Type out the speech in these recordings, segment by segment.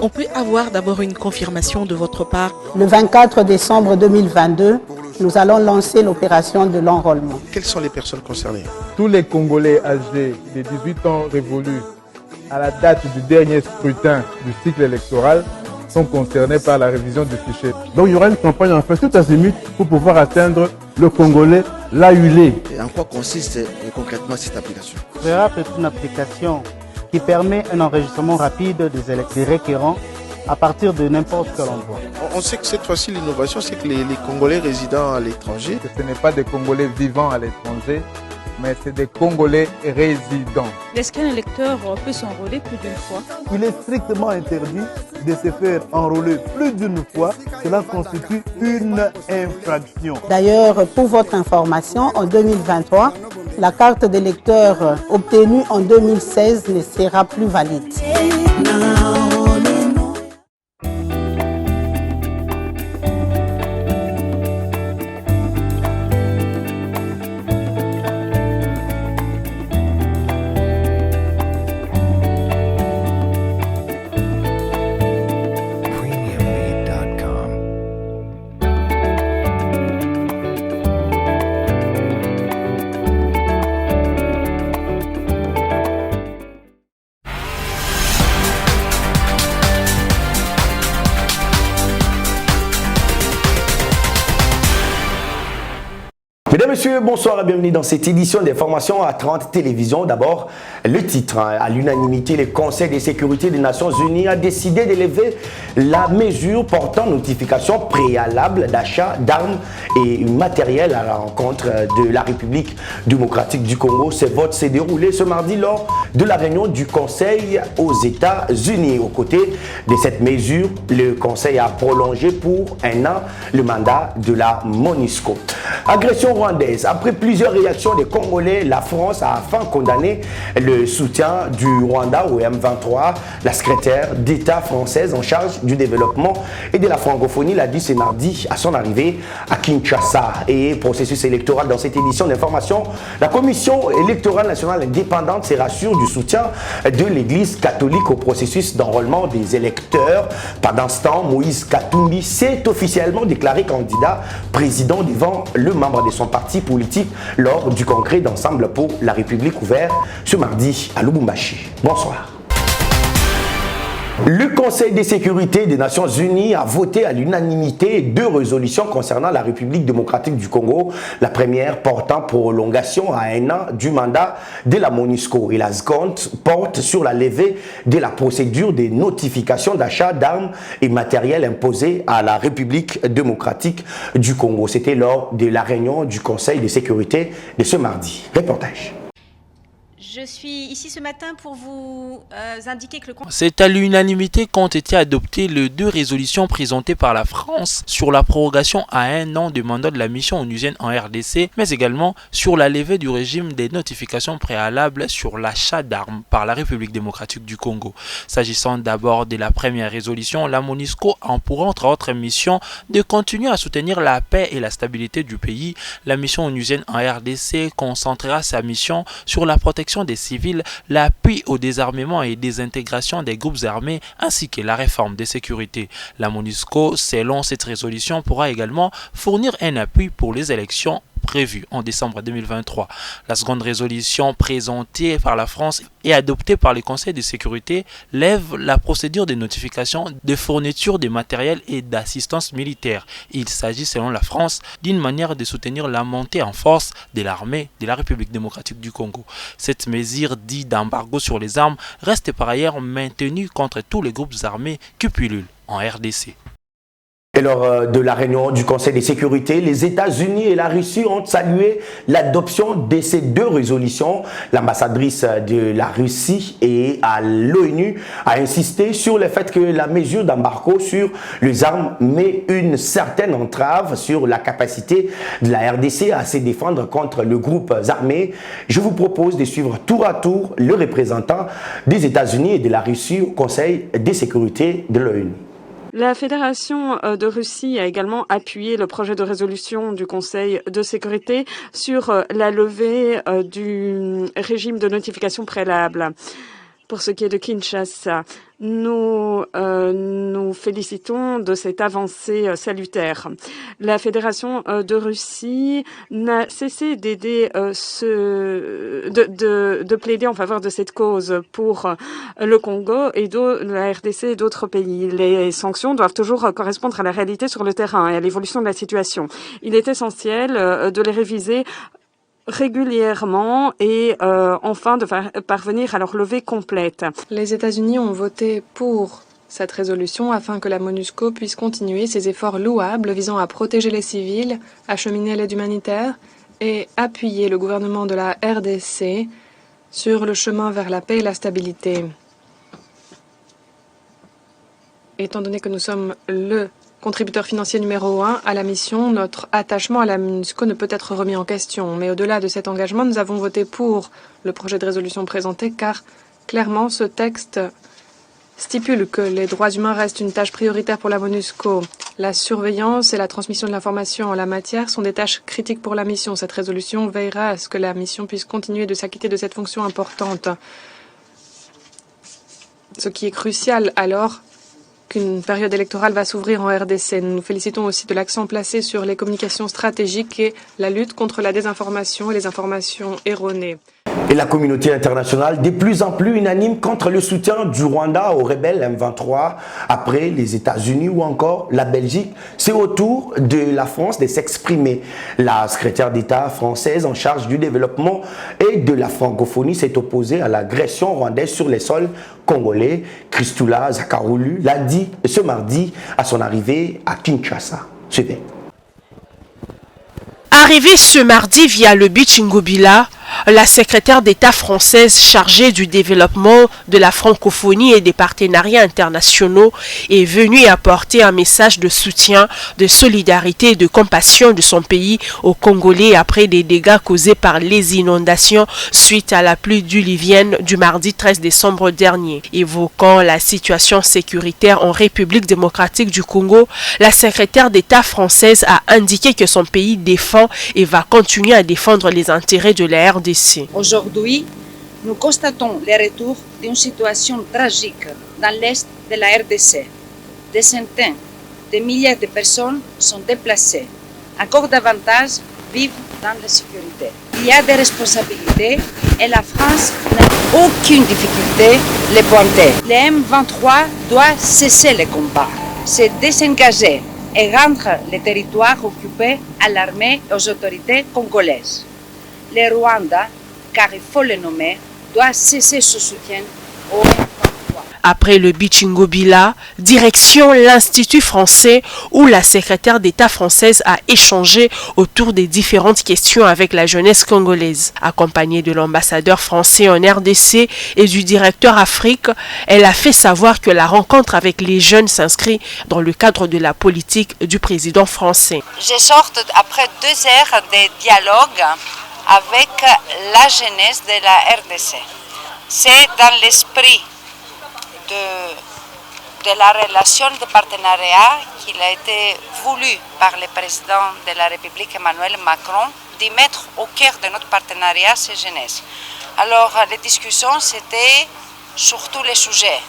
On peut avoir d'abord une confirmation de votre part? Le 24 décembre 2022, nous allons lancer l'opération de l'enrôlement. Quelles sont les personnes concernées? Tous les Congolais âgés de 18 ans révolus à la date du dernier scrutin du cycle électoral sont concernés par la révision du fichier. Donc il y aura une campagne en fait tout azimut pour pouvoir atteindre le Congolais là où il est. Et en quoi consiste concrètement cette application? VRAP est une application qui permet un enregistrement rapide des requérants à partir de n'importe quel endroit. On sait que cette fois-ci, l'innovation, c'est que les Congolais résidant à l'étranger... Ce n'est pas des Congolais vivant à l'étranger, mais c'est des Congolais résidents. Est-ce qu'un électeur peut s'enrôler plus d'une fois? Il est strictement interdit de se faire enrôler plus d'une fois. Cela constitue une infraction. D'ailleurs, pour votre information, en 2023, la carte d'électeur obtenue en 2016 ne sera plus valide. Mesdames, Messieurs, bonsoir et bienvenue dans cette édition d'information à 30 télévisions. D'abord, le titre. À l'unanimité, le Conseil de sécurité des Nations Unies a décidé d'élever la mesure portant notification préalable d'achat d'armes et matériel à l'encontre de la République démocratique du Congo. Ce vote s'est déroulé ce mardi lors de la réunion du Conseil aux États-Unis. Aux côtés de cette mesure, le Conseil a prolongé pour un an le mandat de la MONUSCO. Agression rwandaise. Après plusieurs réactions des Congolais, la France a enfin condamné le soutien du Rwanda au M23. La secrétaire d'État française en charge du développement et de la francophonie l'a dit ce mardi à son arrivée à Kinshasa. Et processus électoral dans cette édition d'information, la Commission électorale nationale indépendante se rassure du soutien de l'Église catholique au processus d'enrôlement des électeurs. Pendant ce temps, Moïse Katumbi s'est officiellement déclaré candidat président devant le membre de son parti politique lors du congrès d'ensemble pour la République ouvert ce mardi à Lubumbashi. Bonsoir. Le Conseil de sécurité des Nations Unies a voté à l'unanimité 2 résolutions concernant la République démocratique du Congo. La première portant prolongation à un an du mandat de la MONUSCO et la seconde porte sur la levée de la procédure de notification d'achat d'armes et matériel imposée à la République démocratique du Congo. C'était lors de la réunion du Conseil de sécurité de ce mardi. Reportage. Je suis ici ce matin pour vous indiquer que le... C'est à l'unanimité qu'ont été adoptées les 2 résolutions présentées par la France sur la prorogation à un an du mandat de la mission onusienne en RDC, mais également sur la levée du régime des notifications préalables sur l'achat d'armes par la République démocratique du Congo. S'agissant d'abord de la première résolution, la MONUSCO a pour entre autres missions de continuer à soutenir la paix et la stabilité du pays. La mission onusienne en RDC concentrera sa mission sur la protection des civils, l'appui au désarmement et désintégration des groupes armés ainsi que la réforme des sécurités. La MONUSCO, selon cette résolution, pourra également fournir un appui pour les élections prévues en décembre 2023. La seconde résolution présentée par la France et adoptée par le Conseil de sécurité lève la procédure de notification de fourniture de matériel et d'assistance militaire. Il s'agit, selon la France, d'une manière de soutenir la montée en force de l'armée de la République démocratique du Congo. Cette mesure dite d'embargo sur les armes reste par ailleurs maintenue contre tous les groupes armés qui pullulent en RDC. Et lors de la réunion du Conseil de sécurité, les États-Unis et la Russie ont salué l'adoption de ces 2 résolutions. L'ambassadrice de la Russie et à l'ONU a insisté sur le fait que la mesure d'embargo sur les armes met une certaine entrave sur la capacité de la RDC à se défendre contre les groupes armés. Je vous propose de suivre tour à tour le représentant des États-Unis et de la Russie au Conseil de sécurité de l'ONU. La Fédération de Russie a également appuyé le projet de résolution du Conseil de sécurité sur la levée du régime de notification préalable. Pour ce qui est de Kinshasa, Nous nous félicitons de cette avancée salutaire. La Fédération de Russie n'a cessé d'aider de plaider en faveur de cette cause pour le Congo et la RDC et d'autres pays. Les sanctions doivent toujours correspondre à la réalité sur le terrain et à l'évolution de la situation. Il est essentiel de les réviser régulièrement et enfin de parvenir à leur levée complète. Les États-Unis ont voté pour cette résolution afin que la MONUSCO puisse continuer ses efforts louables visant à protéger les civils, acheminer l'aide humanitaire et appuyer le gouvernement de la RDC sur le chemin vers la paix et la stabilité. Étant donné que nous sommes le contributeur financier numéro 1 à la mission, notre attachement à la MONUSCO ne peut être remis en question. Mais au-delà de cet engagement, nous avons voté pour le projet de résolution présenté car clairement ce texte stipule que les droits humains restent une tâche prioritaire pour la MONUSCO. La surveillance et la transmission de l'information en la matière sont des tâches critiques pour la mission. Cette résolution veillera à ce que la mission puisse continuer de s'acquitter de cette fonction importante. Ce qui est crucial alors qu'une période électorale va s'ouvrir en RDC. Nous nous félicitons aussi de l'accent placé sur les communications stratégiques et la lutte contre la désinformation et les informations erronées. Et la communauté internationale de plus en plus unanime contre le soutien du Rwanda aux rebelles M23 après les États-Unis ou encore la Belgique. C'est au tour de la France de s'exprimer. La secrétaire d'État française en charge du développement et de la francophonie s'est opposée à l'agression rwandaise sur les sols congolais. Christoula Zakaroulu l'a dit ce mardi à son arrivée à Kinshasa. Suivez. Arrivée ce mardi via le beach Ngobila, la secrétaire d'État française chargée du développement de la francophonie et des partenariats internationaux est venue apporter un message de soutien, de solidarité et de compassion de son pays aux Congolais après des dégâts causés par les inondations suite à la pluie diluvienne du mardi 13 décembre dernier. Évoquant la situation sécuritaire en République démocratique du Congo, la secrétaire d'État française a indiqué que son pays défend et va continuer à défendre les intérêts de la RDC. Aujourd'hui, nous constatons le retour d'une situation tragique dans l'est de la RDC. Des centaines de milliers de personnes sont déplacées. Encore davantage vivent dans l'insécurité. Il y a des responsabilités et la France n'a aucune difficulté à les pointer. Le M23 doit cesser les combats, se désengager et rendre les territoires occupés à l'armée et aux autorités congolaises. Le Rwanda, car il faut le nommer, doit cesser ce soutien au M23. Après le beach Ngobila, direction l'Institut français où la secrétaire d'État française a échangé autour des différentes questions avec la jeunesse congolaise. Accompagnée de l'ambassadeur français en RDC et du directeur Afrique, elle a fait savoir que la rencontre avec les jeunes s'inscrit dans le cadre de la politique du président français. Je sors après 2 heures de dialogue avec la jeunesse de la RDC. C'est dans l'esprit de la relation de partenariat qu'il a été voulu par le président de la République Emmanuel Macron d'y mettre au cœur de notre partenariat ces jeunesses. Alors les discussions c'était sur tous les sujets,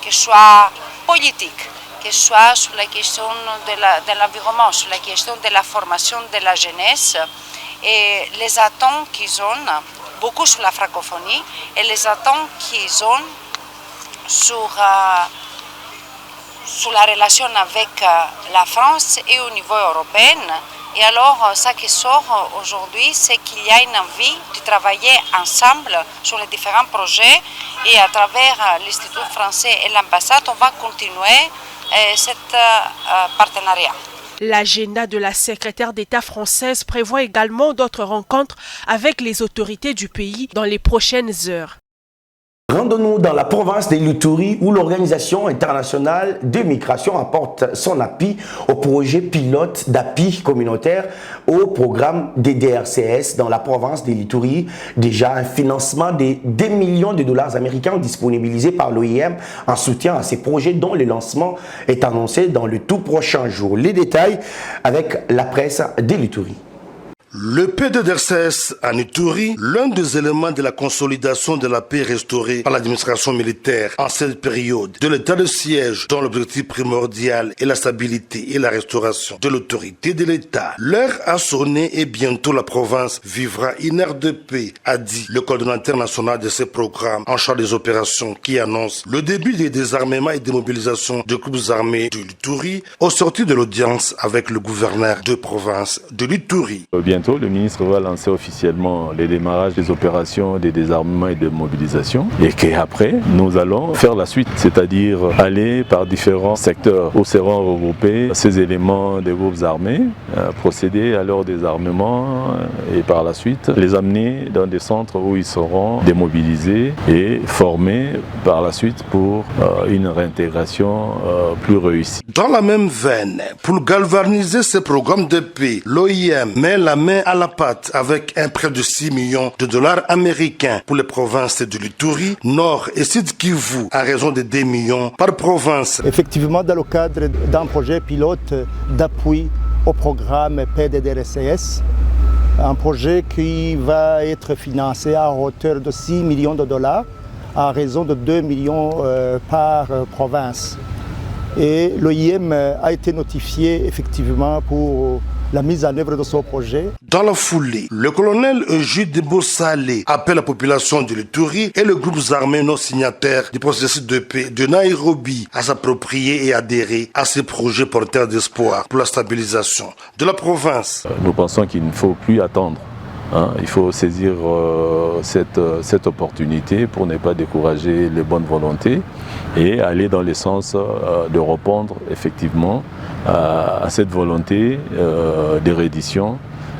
que ce soit politique, que ce soit sur la question de l'environnement, sur la question de la formation de la jeunesse et les attentes qu'ils ont, beaucoup sur la francophonie et les attentes qu'ils ont sur la relation avec la France et au niveau européen. Et alors, ça qui sort aujourd'hui, c'est qu'il y a une envie de travailler ensemble sur les différents projets et à travers l'Institut français et l'ambassade, on va continuer cet partenariat. L'agenda de la secrétaire d'État française prévoit également d'autres rencontres avec les autorités du pays dans les prochaines heures. Rendons-nous dans la province de l'Ituri où l'Organisation internationale de migration apporte son appui au projet pilote d'appui communautaire au programme des DRCS dans la province de l'Ituri. Déjà un financement de 2 millions de dollars américains disponibilisés par l'OIM en soutien à ces projets dont le lancement est annoncé dans le tout prochain jour. Les détails avec la presse de l'Ituri. Le PDDRCS en Ituri, l'un des éléments de la consolidation de la paix restaurée par l'administration militaire en cette période de l'état de siège dont l'objectif primordial est la stabilité et la restauration de l'autorité de l'État. L'heure a sonné et bientôt la province vivra une ère de paix, a dit le coordonnateur national de ces programmes en charge des opérations qui annonce le début des désarmements et des mobilisations de groupes armés de l'Ituri au sortir de l'audience avec le gouverneur de province de l'Ituri. Bientôt, le ministre va lancer officiellement les démarrages des opérations de désarmement et de mobilisation et qu'après, nous allons faire la suite, c'est-à-dire aller par différents secteurs où seront regroupés ces éléments des groupes armés, procéder à leur désarmement et par la suite les amener dans des centres où ils seront démobilisés et formés par la suite pour une réintégration plus réussie. Dans la même veine, pour galvaniser ces programmes de paix, l'OIM met la main à la pâte avec un prêt de 6 millions de dollars américains pour les provinces de l'Ituri, Nord et Sud Kivu, à raison de 2 millions par province. Effectivement, dans le cadre d'un projet pilote d'appui au programme PDDRCS, un projet qui va être financé à hauteur de 6 millions de dollars, à raison de 2 millions par province. Et l'OIM a été notifié effectivement pour la mise en œuvre de ce projet. Dans la foulée, le colonel Eugide Bosalé appelle la population de l'Ituri et le groupe armé non signataire du processus de paix de Nairobi à s'approprier et adhérer à ces projets porteurs d'espoir pour la stabilisation de la province. Nous pensons qu'il ne faut plus attendre. Il faut saisir cette opportunité pour ne pas décourager les bonnes volontés et aller dans le sens de répondre effectivement à cette volonté de reddition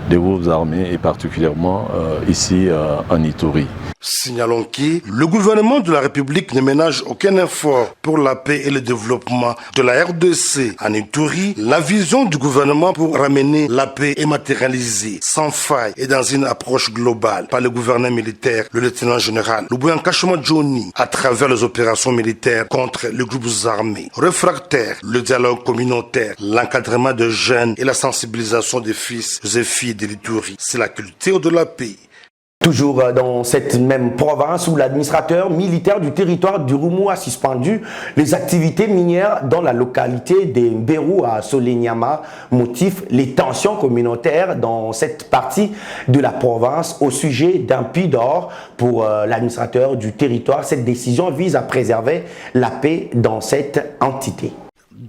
des groupes armés et particulièrement ici en Ituri. Signalons que le gouvernement de la République ne ménage aucun effort pour la paix et le développement de la RDC. En Ituri, la vision du gouvernement pour ramener la paix est matérialisée sans faille et dans une approche globale par le gouverneur militaire, le lieutenant général Lubuyan Kashima Johnny, à travers les opérations militaires contre les groupes armés réfractaires, le dialogue communautaire, l'encadrement de jeunes et la sensibilisation des fils et filles de l'Ituri. C'est la culture de la paix. Toujours dans cette même province où l'administrateur militaire du territoire du Roumu a suspendu les activités minières dans la localité de Mbérou à Solenyama, motif les tensions communautaires dans cette partie de la province au sujet d'un puits d'or pour l'administrateur du territoire. Cette décision vise à préserver la paix dans cette entité.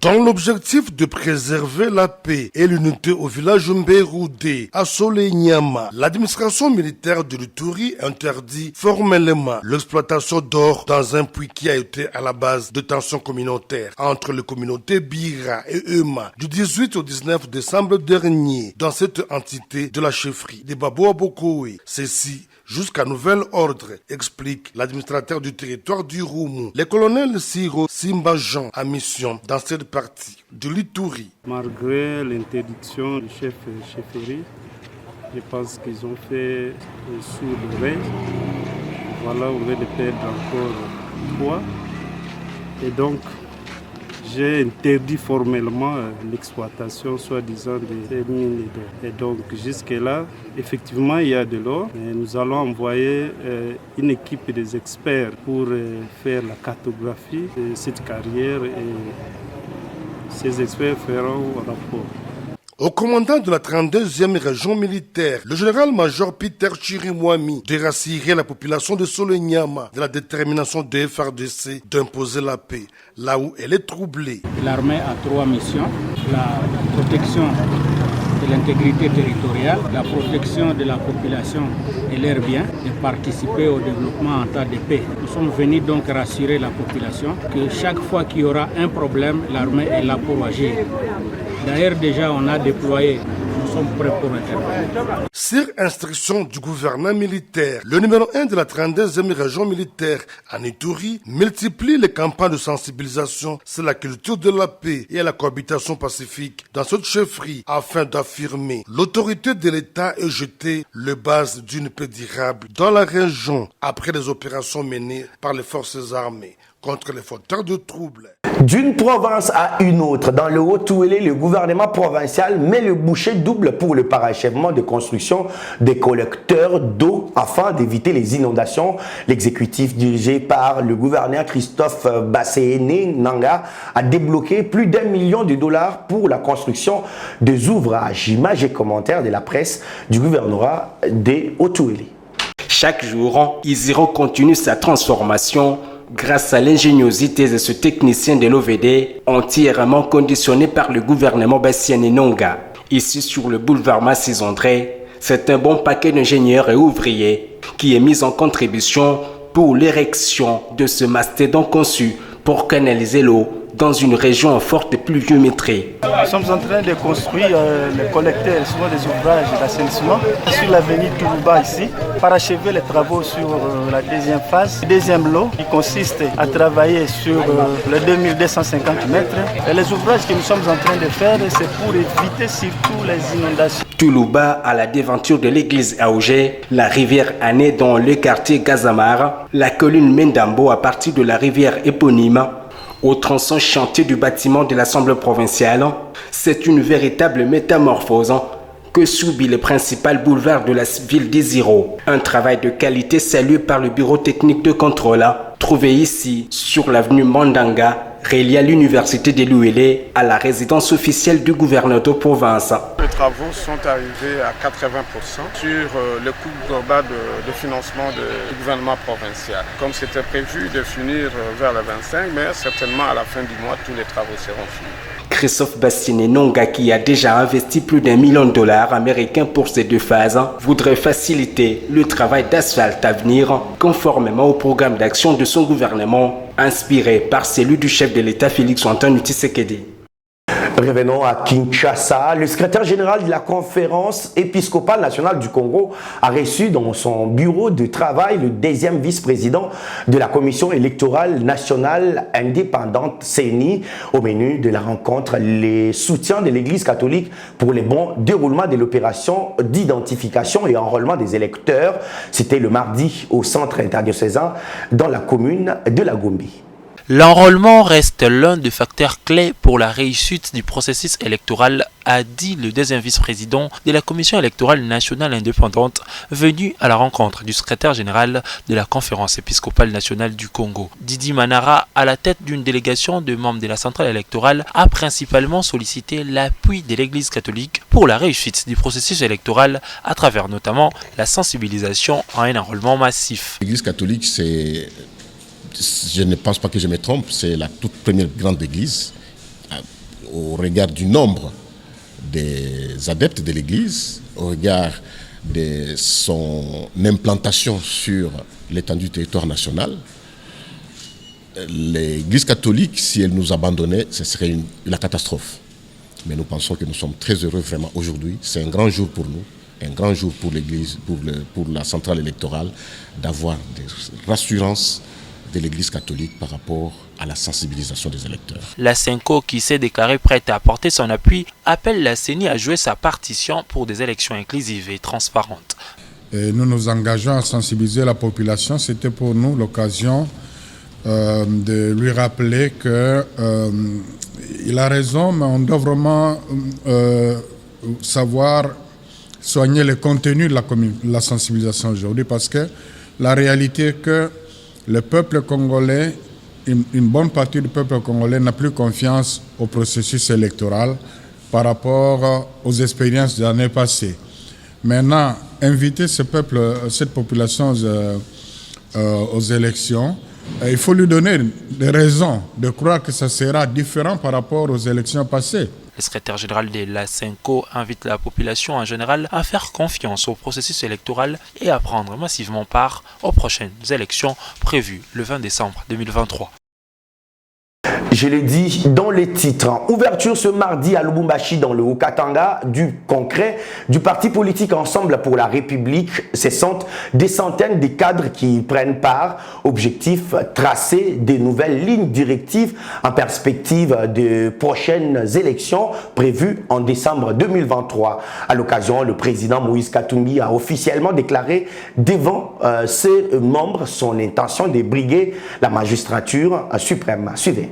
Dans l'objectif de préserver la paix et l'unité au village Mbéroudé à Solenyama, l'administration militaire de l'Ituri interdit formellement l'exploitation d'or dans un puits qui a été à la base de tensions communautaires entre les communautés Bira et Euma du 18 au 19 décembre dernier dans cette entité de la chefferie de Babou Abokoé. Ceci jusqu'à nouvel ordre, explique l'administrateur du territoire du Roumu. Le colonel Siro Simbajan a mission dans cette partie de l'Ituri. Malgré l'interdiction du chef chefferie, je pense qu'ils ont fait sous le reste. Voilà, on vient de perdre encore 3. Et donc, j'ai interdit formellement l'exploitation, soi-disant, des mines d'or. Et donc, jusque-là, effectivement, il y a de l'or. Nous allons envoyer une équipe des experts pour faire la cartographie de cette carrière et ces experts feront un rapport. Au commandant de la 32e région militaire, le général-major Peter Chirimwami, de rassurer la population de Solenyama de la détermination de FARDC d'imposer la paix là où elle est troublée. L'armée a 3 missions, la protection de l'intégrité territoriale, la protection de la population et leurs biens et participer au développement en temps de paix. Nous sommes venus donc rassurer la population que chaque fois qu'il y aura un problème, l'armée est là pour agir. D'ailleurs, déjà, on a déployé, nous sommes prêts pour intervenir. Sur instruction du gouvernement militaire, le numéro 1 de la 32e région militaire en Ituri multiplie les campagnes de sensibilisation sur la culture de la paix et la cohabitation pacifique dans cette chefferie afin d'affirmer l'autorité de l'État et jeter les bases d'une paix durable dans la région après les opérations menées par les forces armées contre les fauteurs de troubles. D'une province à une autre, dans le Haut-Touélé, le gouvernement provincial met le bouchée double pour le parachèvement de construction des collecteurs d'eau afin d'éviter les inondations. L'exécutif dirigé par le gouverneur Christophe Basséné Nanga a débloqué plus d'1 million de dollars pour la construction des ouvrages. Images et commentaires de la presse du gouvernorat des Haut-Touélé. Chaque jour, Isiro continue sa transformation grâce à l'ingéniosité de ce technicien de l'OVD entièrement conditionné par le gouvernement Bassiane Nonga. Ici sur le boulevard Massis André, c'est un bon paquet d'ingénieurs et ouvriers qui est mis en contribution pour l'érection de ce mastodon conçu pour canaliser l'eau dans une région en forte pluviométrie. Nous sommes en train de construire les collecteurs, souvent des ouvrages d'assainissement sur l'avenue Toulouba ici, parachever les travaux sur la deuxième phase. Le deuxième lot qui consiste à travailler sur les 2250 mètres. Et les ouvrages que nous sommes en train de faire, c'est pour éviter surtout les inondations. Toulouba, à la déventure de l'église Aougé, la rivière Ané dans le quartier Gazamar, la colline Mendambo à partir de la rivière éponyme, au tronçon chantier du bâtiment de l'Assemblée provinciale, c'est une véritable métamorphose que subit le principal boulevard de la ville d'Isiro. Un travail de qualité salué par le bureau technique de contrôle, trouvé ici sur l'avenue Mandanga, relié à l'université de l'Ouélé, à la résidence officielle du gouverneur de province. Les travaux sont arrivés à 80% sur le coût global de financement du gouvernement provincial. Comme c'était prévu de finir vers le 25, mais certainement à la fin du mois, tous les travaux seront finis. Christophe Bassiane Nonga, qui a déjà investi plus d'1 million de dollars américains pour ces deux phases, voudrait faciliter le travail d'asphalte à venir conformément au programme d'action de son gouvernement, inspiré par celui du chef de l'État Félix-Antoine Tshisekedi. Revenons à Kinshasa. Le secrétaire général de la conférence épiscopale nationale du Congo a reçu dans son bureau de travail le deuxième vice-président de la commission électorale nationale indépendante CENI. Au menu de la rencontre, les soutiens de l'Église catholique pour le bon déroulement de l'opération d'identification et enrôlement des électeurs. C'était le mardi au centre interdiocésain dans la commune de la Gombe. L'enrôlement reste l'un des facteurs clés pour la réussite du processus électoral, a dit le deuxième vice-président de la Commission électorale nationale indépendante, venu à la rencontre du secrétaire général de la Conférence épiscopale nationale du Congo. Didi Manara, à la tête d'une délégation de membres de la centrale électorale, a principalement sollicité l'appui de l'Église catholique pour la réussite du processus électoral, à travers notamment la sensibilisation à un enrôlement massif. L'Église catholique, je ne pense pas que je me trompe, c'est la toute première grande église au regard du nombre des adeptes de l'église, au regard de son implantation sur l'étendue du territoire national. L'église catholique, si elle nous abandonnait, ce serait la catastrophe. Mais nous pensons que nous sommes très heureux vraiment aujourd'hui. C'est un grand jour pour nous, un grand jour pour l'église, pour la centrale électorale, d'avoir des rassurances de l'Église catholique par rapport à la sensibilisation des électeurs. La CENCO, qui s'est déclarée prête à apporter son appui, appelle la CENI à jouer sa partition pour des élections inclusives et transparentes. Et nous nous engageons à sensibiliser la population. C'était pour nous l'occasion de lui rappeler qu'il a raison, mais on doit vraiment savoir soigner le contenu de la sensibilisation aujourd'hui, parce que la réalité est que le peuple congolais, une bonne partie du peuple congolais n'a plus confiance au processus électoral par rapport aux expériences des années passées. Maintenant, inviter ce peuple, cette population aux élections, il faut lui donner des raisons de croire que ça sera différent par rapport aux élections passées. Le secrétaire général de la CENCO invite la population en général à faire confiance au processus électoral et à prendre massivement part aux prochaines élections prévues le 20 décembre 2023. Je l'ai dit dans les titres. Ouverture ce mardi à Lubumbashi dans le Haut-Katanga du congrès du parti politique Ensemble pour la République. Ce sont des centaines de cadres qui prennent part. Objectif, tracer des nouvelles lignes directives en perspective de prochaines élections prévues en décembre 2023. À l'occasion, le président Moïse Katumbi a officiellement déclaré devant ses membres son intention de briguer la magistrature suprême. Suivez.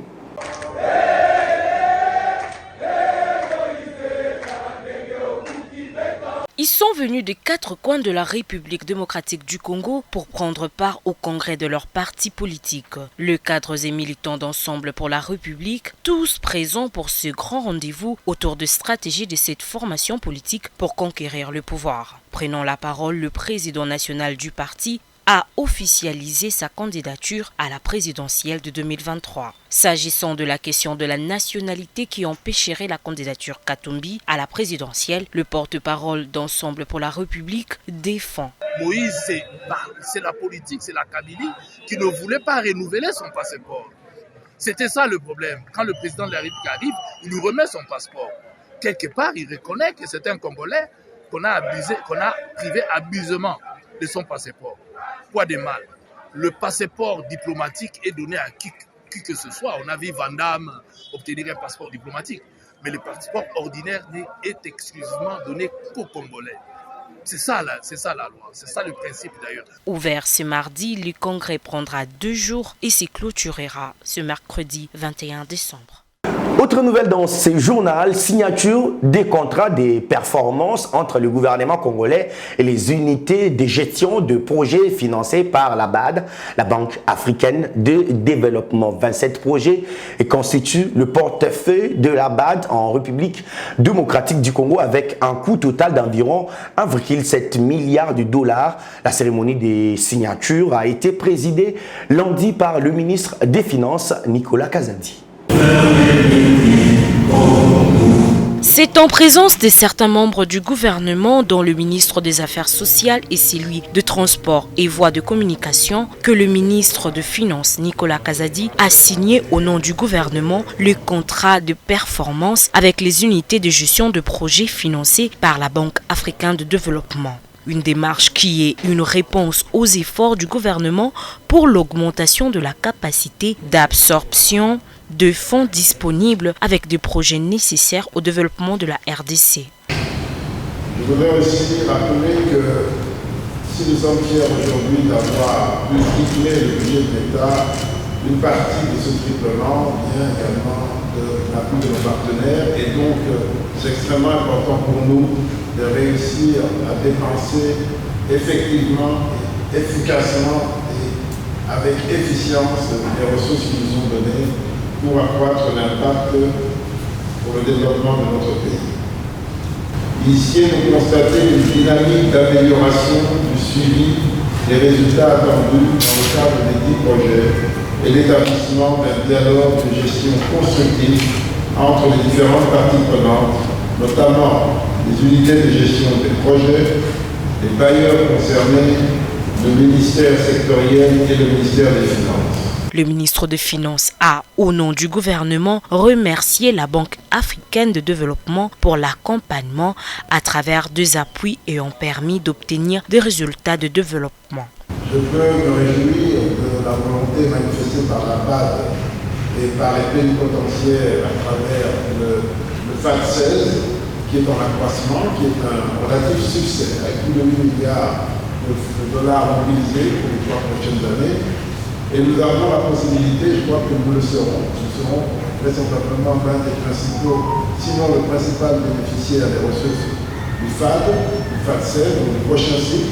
Ils sont venus des 4 coins de la République démocratique du Congo pour prendre part au congrès de leur parti politique. Les cadres et militants d'Ensemble pour la République, tous présents pour ce grand rendez-vous autour de stratégies de cette formation politique pour conquérir le pouvoir. Prenant la parole, le président national du parti a officialisé sa candidature à la présidentielle de 2023. S'agissant de la question de la nationalité qui empêcherait la candidature Katumbi à la présidentielle, le porte-parole d'Ensemble pour la République défend. Moïse, c'est la politique, c'est la Kabylie qui ne voulait pas renouveler son passeport. C'était ça le problème. Quand le président de la République arrive, il lui remet son passeport. Quelque part, il reconnaît que c'est un Congolais qu'on a privé abusivement de son passeport. Quoi de mal? Le passeport diplomatique est donné à qui que ce soit. On a vu Van Damme obtenir un passeport diplomatique. Mais le passeport ordinaire est exclusivement donné qu'aux Congolais. C'est ça la loi. C'est ça le principe d'ailleurs. Ouvert ce mardi, le congrès prendra 2 jours et se clôturera ce mercredi 21 décembre. Autre nouvelle dans ce journal, signature des contrats de performance entre le gouvernement congolais et les unités de gestion de projets financés par la BAD, la Banque africaine de développement. 27 projets constituent le portefeuille de la BAD en République démocratique du Congo avec un coût total d'environ 1,7 milliard de dollars. La cérémonie des signatures a été présidée lundi par le ministre des Finances, Nicolas Kazadi. C'est en présence de certains membres du gouvernement, dont le ministre des Affaires sociales et celui de Transport et Voies de communication, que le ministre de Finances, Nicolas Kazadi, a signé au nom du gouvernement le contrat de performance avec les unités de gestion de projets financés par la Banque africaine de développement. Une démarche qui est une réponse aux efforts du gouvernement pour l'augmentation de la capacité d'absorption de fonds disponibles avec des projets nécessaires au développement de la RDC. Je voudrais aussi rappeler que si nous sommes fiers aujourd'hui d'avoir pu tripler le budget de l'État, une partie de ce triplement vient également de l'appui de nos partenaires et donc c'est extrêmement important pour nous de réussir à dépenser effectivement, efficacement et avec efficience les ressources qu'ils nous ont données pour accroître l'impact pour le développement de notre pays. Ici, nous constatons une dynamique d'amélioration du suivi des résultats attendus dans le cadre des 10 projets et l'établissement d'un dialogue de gestion constructif entre les différentes parties prenantes, notamment les unités de gestion des projets, les bailleurs concernés, le ministère sectoriel et le ministère des Finances. Le ministre des Finances a, au nom du gouvernement, remercié la Banque africaine de développement pour l'accompagnement à travers 2 appuis ayant permis d'obtenir des résultats de développement. Je peux me réjouir de la volonté manifestée par la BAD et par les plénipotentiaires à travers le FAD 16, qui est en accroissement, qui est un relatif succès, avec plus de 8 milliards de dollars mobilisés pour les 3 prochaines années. Et nous avons la possibilité, je crois que nous le serons, vraisemblablement l'un des principaux, sinon le principal bénéficiaire des ressources du FAD 16, donc du prochain cycle.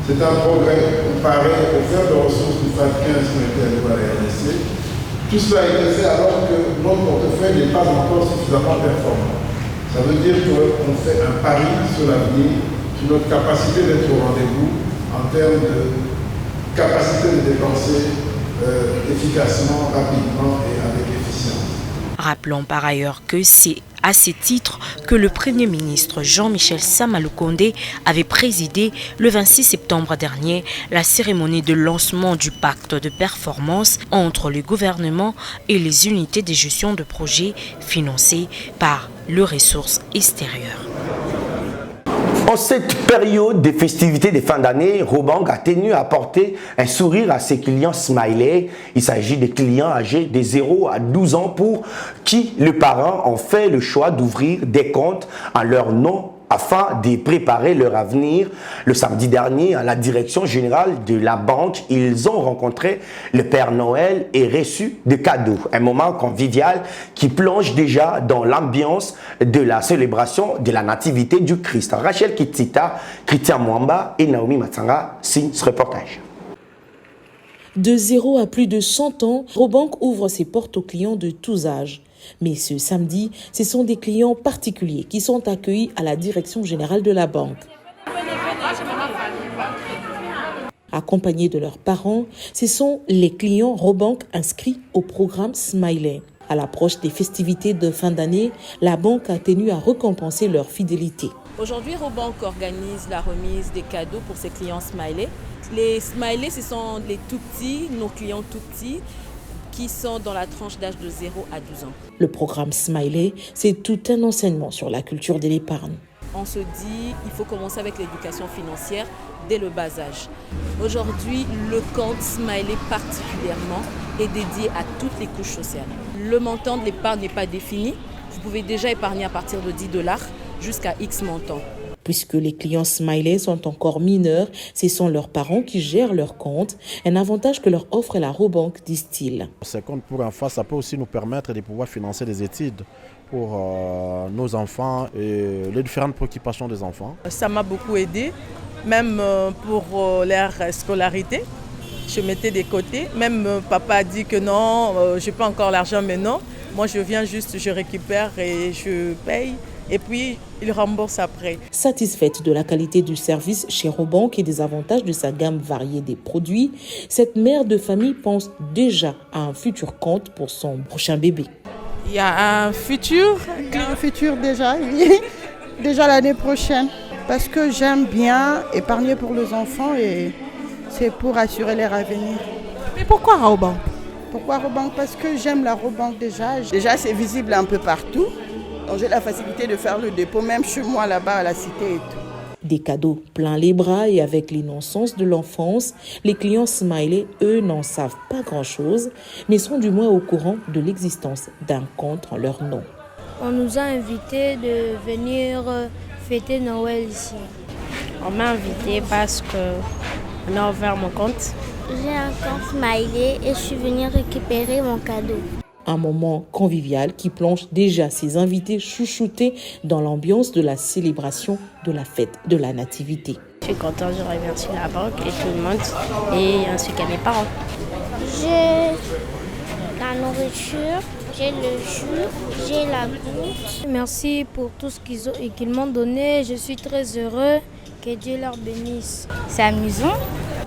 C'est un progrès comparé aux faibles ressources du FAD 15 qui ont été allouées à la RDC. Tout cela a été fait alors que notre portefeuille n'est pas encore suffisamment performant. Ça veut dire qu'on fait un pari sur l'avenir, sur notre capacité d'être au rendez-vous en termes de capacité de dépenser efficacement, rapidement et avec efficience. Rappelons par ailleurs que c'est à ce titre que le Premier ministre Jean-Michel Sama Lukonde avait présidé le 26 septembre dernier la cérémonie de lancement du pacte de performance entre le gouvernement et les unités de gestion de projets financées par les ressources extérieures. En cette période des festivités de fin d'année, Robank a tenu à apporter un sourire à ses clients smiley. Il s'agit des clients âgés de 0 à 12 ans pour qui les parents ont fait le choix d'ouvrir des comptes en leur nom afin de préparer leur avenir. Le samedi dernier, à la direction générale de la banque, ils ont rencontré le Père Noël et reçu des cadeaux. Un moment convivial qui plonge déjà dans l'ambiance de la célébration de la nativité du Christ. Rachel Kitsita, Christian Mwamba et Naomi Matsanga signent ce reportage. De 0 à plus de 100 ans, Robank ouvre ses portes aux clients de tous âges. Mais ce samedi, ce sont des clients particuliers qui sont accueillis à la direction générale de la banque. Accompagnés de leurs parents, ce sont les clients Robank inscrits au programme Smiley. À l'approche des festivités de fin d'année, la banque a tenu à récompenser leur fidélité. Aujourd'hui, Robank organise la remise des cadeaux pour ses clients Smiley. Les Smiley, ce sont les tout petits, nos clients tout petits, qui sont dans la tranche d'âge de 0 à 12 ans. Le programme Smiley, c'est tout un enseignement sur la culture de l'épargne. On se dit il faut commencer avec l'éducation financière dès le bas âge. Aujourd'hui, le compte Smiley particulièrement est dédié à toutes les couches sociales. Le montant de l'épargne n'est pas défini. Vous pouvez déjà épargner à partir de $10 jusqu'à X montant. Puisque les clients Smiley sont encore mineurs, ce sont leurs parents qui gèrent leur compte, un avantage que leur offre la Robank, disent-ils. Ces comptes pour enfants, ça peut aussi nous permettre de pouvoir financer des études pour nos enfants et les différentes préoccupations des enfants. Ça m'a beaucoup aidé, même pour leur scolarité. Je mettais des côtés. Même papa a dit que non, je n'ai pas encore l'argent, mais non. Moi, je viens juste, je récupère et je paye. Et puis, il rembourse après. Satisfaite de la qualité du service chez Robank et des avantages de sa gamme variée des produits, cette mère de famille pense déjà à un futur compte pour son prochain bébé. Il y a un futur déjà, oui. Déjà l'année prochaine. Parce que j'aime bien épargner pour les enfants et c'est pour assurer leur avenir. Mais pourquoi Robank? Pourquoi Robank? Parce que j'aime la Robank déjà. Déjà, c'est visible un peu partout. Donc j'ai la facilité de faire le dépôt, même chez moi là-bas à la cité et tout. Des cadeaux plein les bras et avec l'innocence de l'enfance, les clients Smiley, eux, n'en savent pas grand-chose, mais sont du moins au courant de l'existence d'un compte en leur nom. On nous a invités de venir fêter Noël ici. On m'a invité parce qu'on a ouvert mon compte. J'ai un compte Smiley et je suis venue récupérer mon cadeau. Un moment convivial qui plonge déjà ses invités chouchoutés dans l'ambiance de la célébration de la fête de la Nativité. Je suis contente, je remercie la banque et tout le monde, et ainsi qu'à mes parents. J'ai la nourriture, j'ai le jus, j'ai la goutte. Merci pour tout ce qu'ils m'ont donné, je suis très heureux, que Dieu leur bénisse. C'est amusant.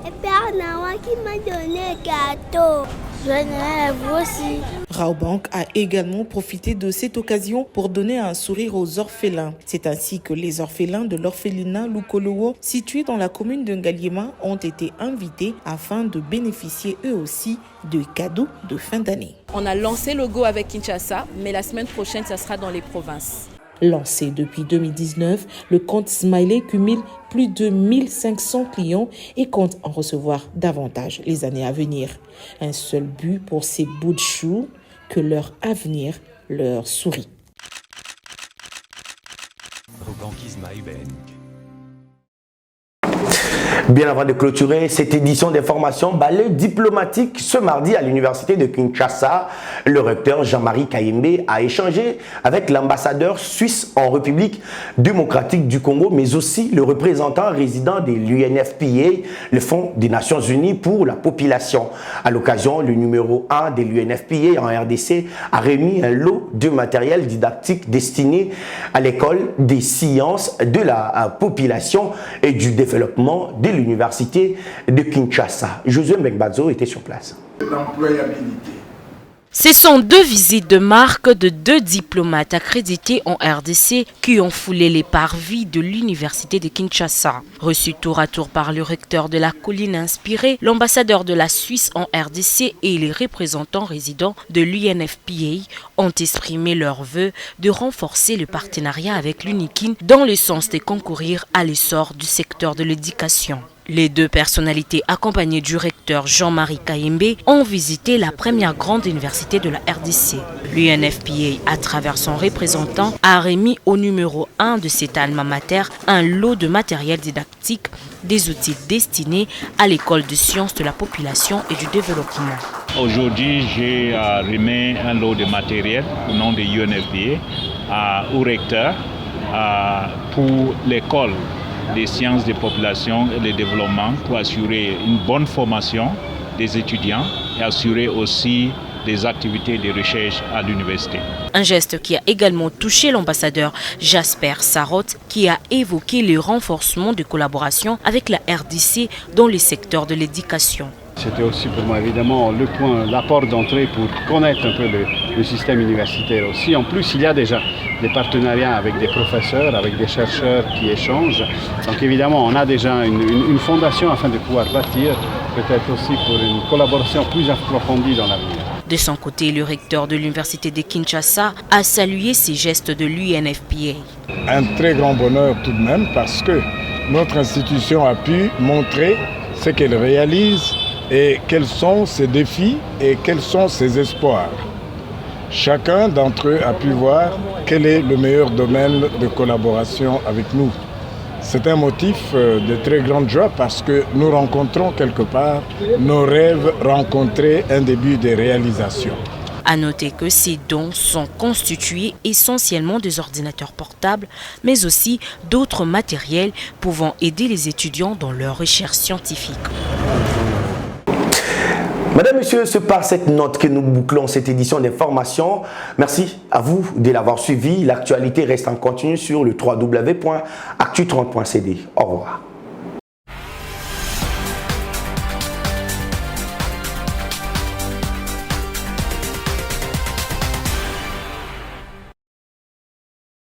Et Père Noël qui m'a donné un gâteau. Joyeux Noël à vous aussi. Robank a également profité de cette occasion pour donner un sourire aux orphelins. C'est ainsi que les orphelins de l'orphelinat Lukolowo, situé dans la commune de Ngaliema, ont été invités afin de bénéficier eux aussi de cadeaux de fin d'année. On a lancé le go avec Kinshasa, mais la semaine prochaine, ça sera dans les provinces. Lancé depuis 2019, le compte Smiley cumule plus de 1500 clients et compte en recevoir davantage les années à venir. Un seul but pour ces bouts de choux, que leur avenir leur sourit. Bien avant de clôturer cette édition d'information, balai diplomatique ce mardi à l'université de Kinshasa, le recteur Jean-Marie Kayembe a échangé avec l'ambassadeur suisse en République démocratique du Congo, mais aussi le représentant résident de l'UNFPA, le Fonds des Nations Unies pour la population. À l'occasion, le numéro 1 de l'UNFPA en RDC a remis un lot de matériel didactique destiné à l'école des sciences de la population et du développement de l'université de Kinshasa. Josué Mbekbazo était sur place. L'employabilité. Ce sont 2 visites de marque de 2 diplomates accrédités en RDC qui ont foulé les parvis de l'université de Kinshasa. Reçus tour à tour par le recteur de la colline inspirée, l'ambassadeur de la Suisse en RDC et les représentants résidents de l'UNFPA ont exprimé leur vœu de renforcer le partenariat avec l'UNIKIN dans le sens de concourir à l'essor du secteur de l'éducation. Les 2 personnalités accompagnées du recteur Jean-Marie Kayembe ont visité la première grande université de la RDC. L'UNFPA, à travers son représentant, a remis au numéro 1 de cet alma mater un lot de matériel didactique, des outils destinés à l'école de sciences de la population et du développement. Aujourd'hui, j'ai remis un lot de matériel au nom de l'UNFPA au recteur pour l'école des sciences des populations et le développement pour assurer une bonne formation des étudiants et assurer aussi des activités de recherche à l'université. Un geste qui a également touché l'ambassadeur Jasper Sarot qui a évoqué le renforcement de collaboration avec la RDC dans le secteur de l'éducation. C'était aussi pour moi évidemment la porte d'entrée pour connaître un peu le système universitaire aussi. En plus, il y a déjà des partenariats avec des professeurs, avec des chercheurs qui échangent. Donc évidemment, on a déjà une fondation afin de pouvoir bâtir, peut-être aussi pour une collaboration plus approfondie dans l'avenir. De son côté, le recteur de l'université de Kinshasa a salué ces gestes de l'UNFPA. Un très grand bonheur tout de même parce que notre institution a pu montrer ce qu'elle réalise et quels sont ses défis et quels sont ses espoirs. Chacun d'entre eux a pu voir quel est le meilleur domaine de collaboration avec nous. C'est un motif de très grande joie parce que nous rencontrons quelque part nos rêves rencontrer un début de réalisation. À noter que ces dons sont constitués essentiellement des ordinateurs portables, mais aussi d'autres matériels pouvant aider les étudiants dans leurs recherches scientifiques. Mesdames, Messieurs, c'est par cette note que nous bouclons cette édition d'information. Merci à vous de l'avoir suivi. L'actualité reste en continu sur le www.actu30.cd. Au revoir.